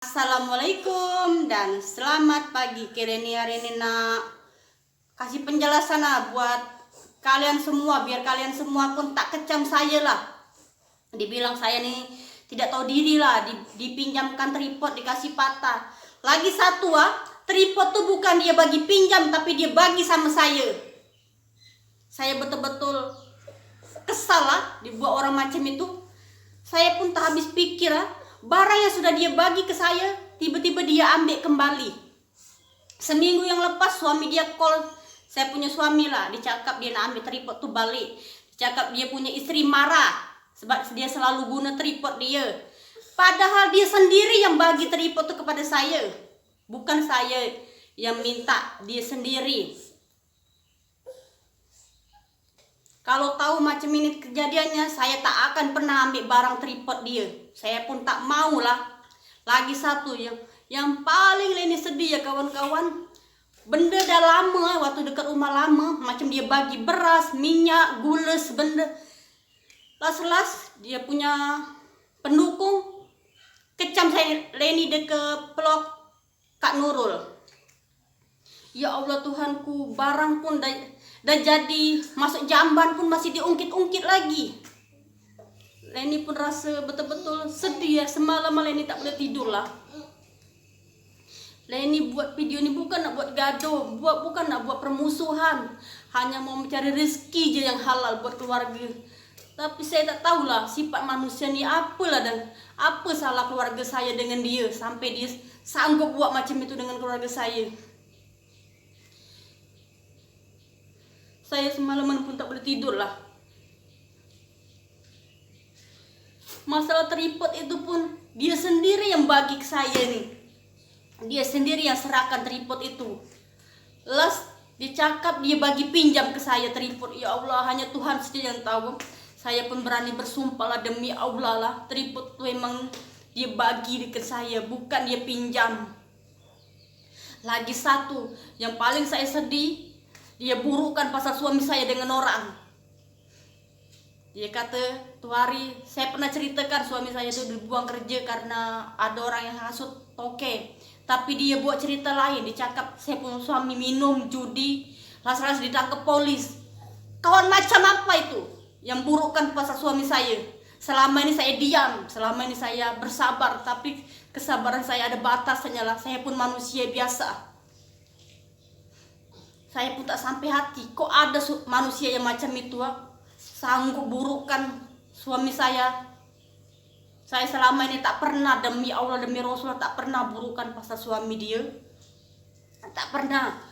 Assalamualaikum dan selamat pagi. Kireni hari ini nak kasih penjelasan buat kalian semua, biar kalian semua pun tak kecam saya lah. Dibilang saya nih tidak tahu diri lah, dipinjamkan tripod dikasih patah. Lagi satu tripod tuh bukan dia bagi pinjam tapi dia bagi sama saya. Saya betul-betul kesal dibuat orang macam itu. Saya pun tak habis pikir barang yang sudah dia bagi ke saya, tiba-tiba dia ambil kembali. Seminggu yang lepas suami dia call, saya punya suami lah, dicakap dia nak ambil tripod tuh balik. Dicakap dia punya istri marah, sebab dia selalu guna tripod dia. Padahal dia sendiri yang bagi tripod tuh kepada saya. Bukan saya yang minta, dia sendiri. Kalau tahu macam ini kejadiannya, saya tak akan pernah ambil barang tripod dia. Saya pun tak mau lah. Lagi satu yang paling Leni sedih ya kawan-kawan. Benda dah lama, waktu dekat rumah lama, macam dia bagi beras, minyak, gula, benda. Las-las dia punya pendukung kecam saya Leni dekat pelok Kak Nurul. Ya Allah Tuhanku, barang pun dah jadi masuk jamban pun masih diungkit-ungkit lagi. Leni pun rasa betul-betul sedih ya. Semalam Leni tak boleh tidur lah. Leni buat video ini bukan nak buat gaduh, bukan nak buat permusuhan, hanya mau mencari rezeki je yang halal buat keluarga. Tapi saya tak tahulah sifat manusia ni apalah dan apa salah keluarga saya dengan dia sampai dia sanggup buat macam itu dengan keluarga saya. Saya semalaman pun tak boleh tidur lah. Masalah tripod itu pun dia sendiri yang bagi ke saya nih. Dia sendiri yang serahkan tripod itu. Las dicakap dia bagi pinjam ke saya tripod. Ya Allah, hanya Tuhan saja yang tahu. Saya pun berani bersumpah lah, demi Allah lah, tripod itu emang dia bagi ke saya, bukan dia pinjam. Lagi satu yang paling saya sedih, dia burukkan pasal suami saya dengan orang. Dia kata, tuh hari saya pernah ceritakan suami saya itu dibuang kerja karena ada orang yang hasut toke. Tapi dia buat cerita lain, dicakap saya punya suami minum, judi, ras-ras ditangkap polis. Kawan macam apa itu yang burukkan pasal suami saya? Selama ini saya diam, selama ini saya bersabar, tapi kesabaran saya ada batasnya lah. Saya pun manusia biasa. Saya pun tak sampai hati, kok ada manusia yang macam itu sanggup burukkan suami saya. Saya selama ini tak pernah, demi Allah demi Rasulullah, tak pernah burukkan pasal suami dia. Tak pernah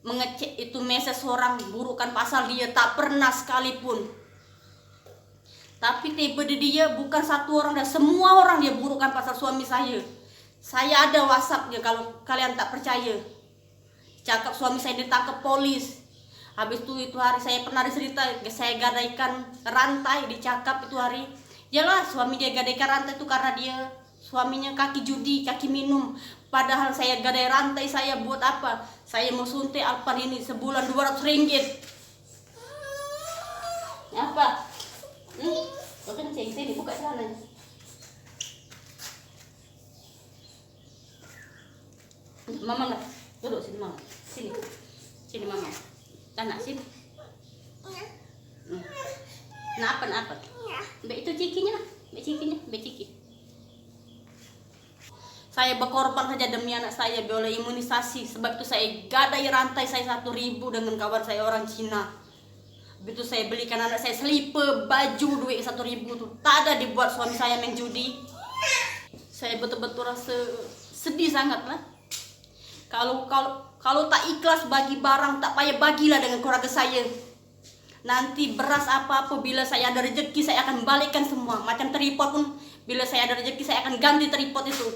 mengecek itu mesej orang burukkan pasal dia, tak pernah sekalipun. Tapi tiba dia bukan satu orang, dan semua orang dia burukkan pasal suami saya. Saya ada WhatsAppnya kalau kalian tak percaya. Cakap suami saya ditangkap polis. Habis itu hari saya pernah cerita, saya gadaikan rantai, dicakap itu hari. Yalah suami dia gadaikan rantai itu karena dia suaminya kaki judi, kaki minum. Padahal saya gadai rantai saya buat apa? Saya mau suntik Alpar ini sebulan 200 ringgit. Apa? Kau kencing, sini buka celananya. Mama enggak? Duduk sini mama. Sini. Sini mama. Anak sini. Kenapa? Mbak itu cikinya lah. Mbak ciki. Saya berkorban saja demi anak saya biar imunisasi. Sebab itu saya gadai rantai saya 1.000 dengan kawan saya orang Cina. Begitu saya belikan anak saya slipper, baju, duit 1.000 tuh. Tak ada dibuat suami saya main judi. Saya betul-betul rasa sedih sangat lah. Kalau tak ikhlas bagi barang, tak payah bagilah dengan keluarga saya. Nanti beras apa-apa, bila saya ada rezeki saya akan balikkan semua. Macam tripod pun, bila saya ada rezeki saya akan ganti tripod itu.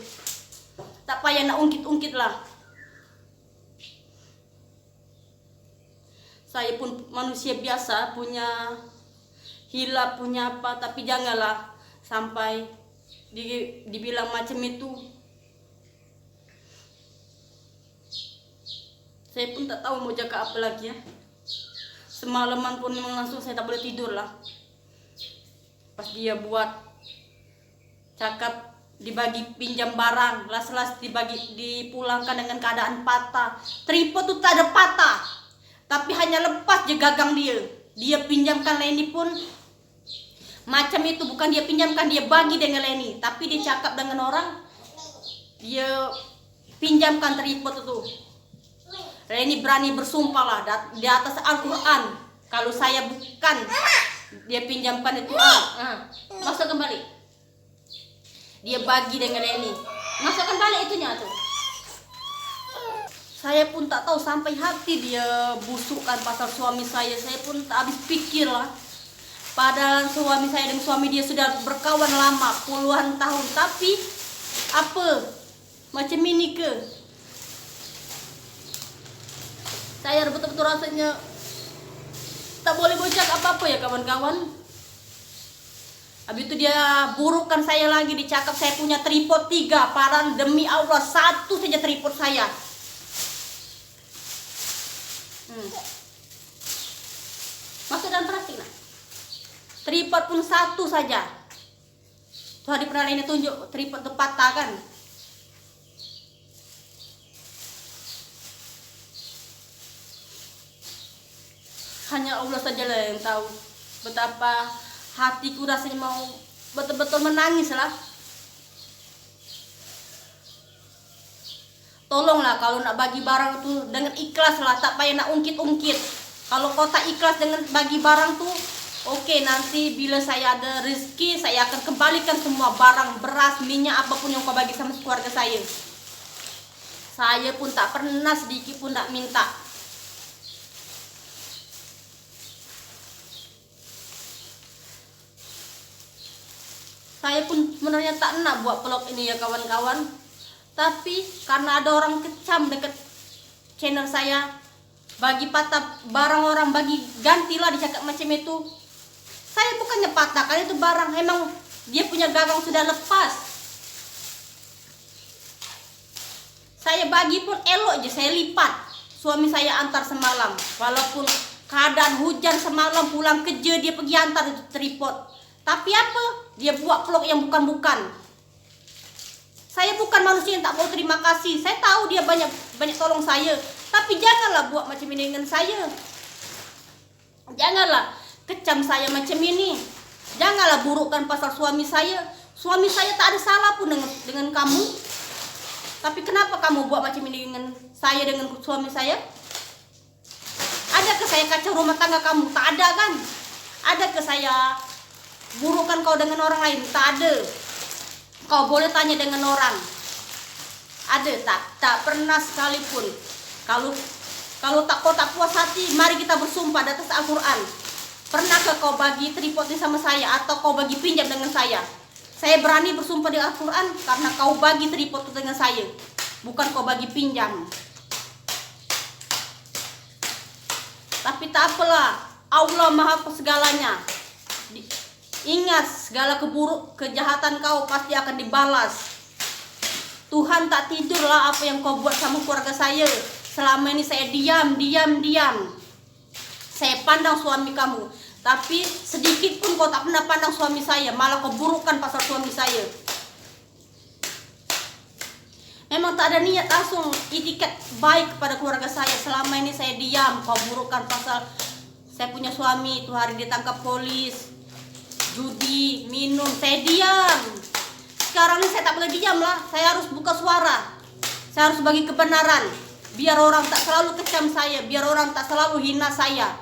Tak payah nak ungkit-ungkit lah. Saya pun manusia biasa, punya hilap, punya apa, tapi janganlah sampai dibilang macam itu. Saya pun tak tahu mau jaga apa lagi ya. Semalaman pun memang langsung saya tak boleh tidur lah. Pas dia buat cakap dibagi pinjam barang, las-las dipulangkan dengan keadaan patah. Tripod tuh tak ada patah, tapi hanya lepas je gagang dia. Dia pinjamkan Leni pun macam itu, bukan dia pinjamkan, dia bagi dengan Leni, tapi dia cakap dengan orang, dia pinjamkan tripod itu. Leni berani bersumpah lah di atas Al-Quran, kalau saya bukan dia pinjamkan itu. Masuk kembali, dia bagi dengan Leni, masukkan balik itunya tuh. Saya pun tak tahu sampai hati dia busukkan pasal suami saya. Saya pun tak habis pikir lah. Padahal suami saya dengan suami dia sudah berkawan lama, puluhan tahun. Tapi apa? Macam ini ke? Saya betul-betul rasanya tak boleh bocak apa-apa ya kawan-kawan. Habis itu dia burukkan saya lagi, dicakap saya punya tripod 3. Padahal demi Allah 1 saja tripod saya. Masuk dalam plastik nak. Tripod pun 1 saja. Tuh hari pernah ini tunjuk tripod itu patah kan. Hanya Allah saja lah yang tahu betapa hatiku rasanya mau betul-betul menangis lah. Tolonglah kalau nak bagi barang tuh dengan ikhlas lah, tak payah nak ungkit-ungkit. Kalau kau tak ikhlas dengan bagi barang tuh, oke, nanti bila saya ada rezeki, saya akan kembalikan semua barang, beras, minyak, apapun yang kau bagi sama keluarga saya. Saya pun tak pernah sedikit pun tak minta. Saya pun sebenarnya tak nak buat vlog ini ya kawan-kawan. Tapi karena ada orang kecam dekat channel saya, bagi patah barang orang, bagi gantilah, dicakap macam itu. Saya bukannya patah, karena itu barang emang dia punya gagang sudah lepas. Saya bagi pun elok aja, saya lipat. Suami saya antar semalam, walaupun keadaan hujan semalam, pulang kerja dia pergi antar itu tripod. Tapi apa? Dia buat vlog yang bukan-bukan. Saya bukan manusia yang tak mau terima kasih. Saya tahu dia banyak tolong saya, tapi janganlah buat macam ini dengan saya. Janganlah kecam saya macam ini. Janganlah burukkan pasal suami saya. Suami saya tak ada salah pun dengan kamu. Tapi kenapa kamu buat macam ini dengan saya, dengan suami saya? Adakah saya kacau rumah tangga kamu? Tak ada kan? Adakah saya burukkan kau dengan orang lain? Tak ada. Kau boleh tanya dengan orang. Ada tak pernah sekalipun. Kalau kau tak puas hati, mari kita bersumpah di atas Al-Quran. Pernahkah kau bagi tripod ini sama saya, atau kau bagi pinjam dengan saya? Saya berani bersumpah di Al-Quran karena kau bagi tripod itu dengan saya, bukan kau bagi pinjam. Tapi tak apalah, Allah Maha segalanya. Ingat, segala kejahatan kau pasti akan dibalas. Tuhan tak tidurlah apa yang kau buat sama keluarga saya. Selama ini saya diam. Saya pandang suami kamu, tapi sedikit pun kau tak pernah pandang suami saya. Malah kau burukkan pasal suami saya. Memang tak ada niat langsung itikat baik kepada keluarga saya. Selama ini saya diam, kau burukkan pasal saya punya suami. Itu hari ditangkap polis, judi, minum, saya diam. Sekarang ini saya tak boleh diam lah. Saya harus buka suara. Saya harus bagi kebenaran. Biar orang tak selalu kecam saya. Biar orang tak selalu hina saya.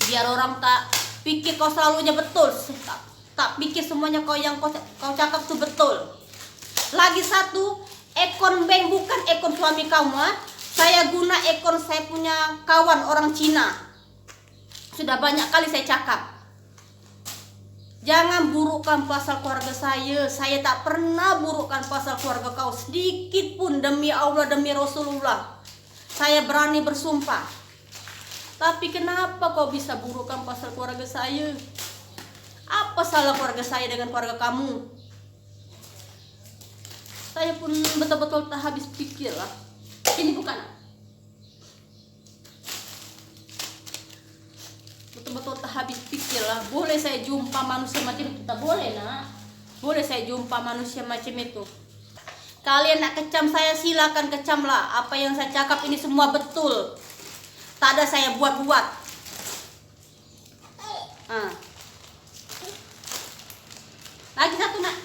Biar orang tak pikir kau selalunya betul. Tak pikir semuanya kau yang kau cakap itu betul. Lagi satu, akun bank bukan akun suami kamu. Saya guna akun saya punya kawan orang Cina. Sudah banyak kali saya cakap. Jangan burukkan pasal keluarga saya. Saya tak pernah burukkan pasal keluarga kau sedikit pun, demi Allah, demi Rasulullah. Saya berani bersumpah. Tapi kenapa kau bisa burukkan pasal keluarga saya? Apa salah keluarga saya dengan keluarga kamu? Saya pun betul-betul tak habis pikir lah. Ini bukan. Betul-betul tak habis pikir lah. Boleh saya jumpa manusia macam itu? Tak boleh nak. boleh saya jumpa manusia macam itu. Kalian nak kecam saya, silakan kecamlah. Apa yang saya cakap ini semua betul. Tak ada saya buat-buat. Lagi satu nak.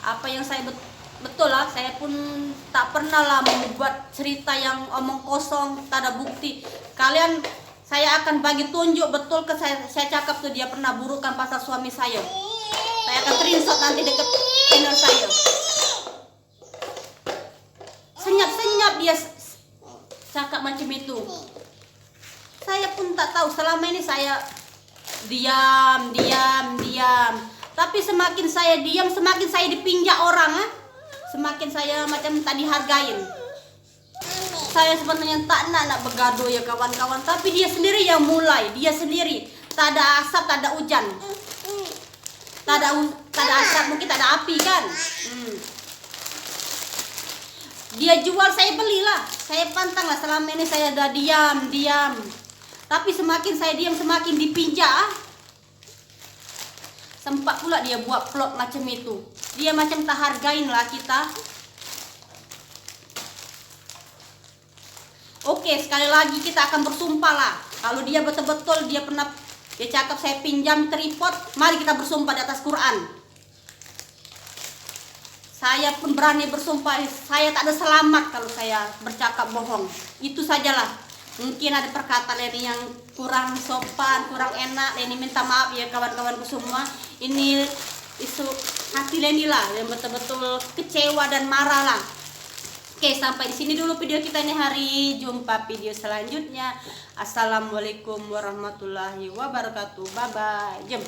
Apa yang saya betul lah. Saya pun tak pernah lah membuat cerita yang omong kosong, tak ada bukti. Kalian, saya akan bagi tunjuk betul ke saya cakap tuh dia pernah burukan pasal suami saya. Saya akan screenshot nanti dekat channel saya. Senyap-senyap dia cakap macam itu. Saya pun tak tahu, selama ini saya diam. Tapi semakin saya diam, semakin saya dipinjak orang. Semakin saya macam tak dihargain. Saya sebenarnya tak nak bergaduh ya kawan-kawan, tapi dia sendiri yang mulai. Dia sendiri. Tak ada asap, tak ada hujan. Tak ada asap, mungkin tak ada api kan. Dia jual, saya belilah. Saya pantang lah, selama ini saya dah diam. Tapi semakin saya diam, semakin dipinjak. Sempat pula dia buat plot macam itu. Dia macam tak hargain lah kita. Oke, sekali lagi kita akan bersumpah lah. Kalau dia betul-betul dia cakap saya pinjam tripod, mari kita bersumpah di atas Quran. Saya pun berani bersumpah, saya tak ada selamat kalau saya bercakap bohong. Itu sajalah. Mungkin ada perkataan ini yang kurang sopan, kurang enak. Ini minta maaf ya kawan-kawanku semua. Ini isu hati Leni lah yang betul-betul kecewa dan marah lah. Oke, sampai di sini dulu video kita ini hari. Jumpa video selanjutnya. Assalamualaikum warahmatullahi wabarakatuh. Bye bye. Jom.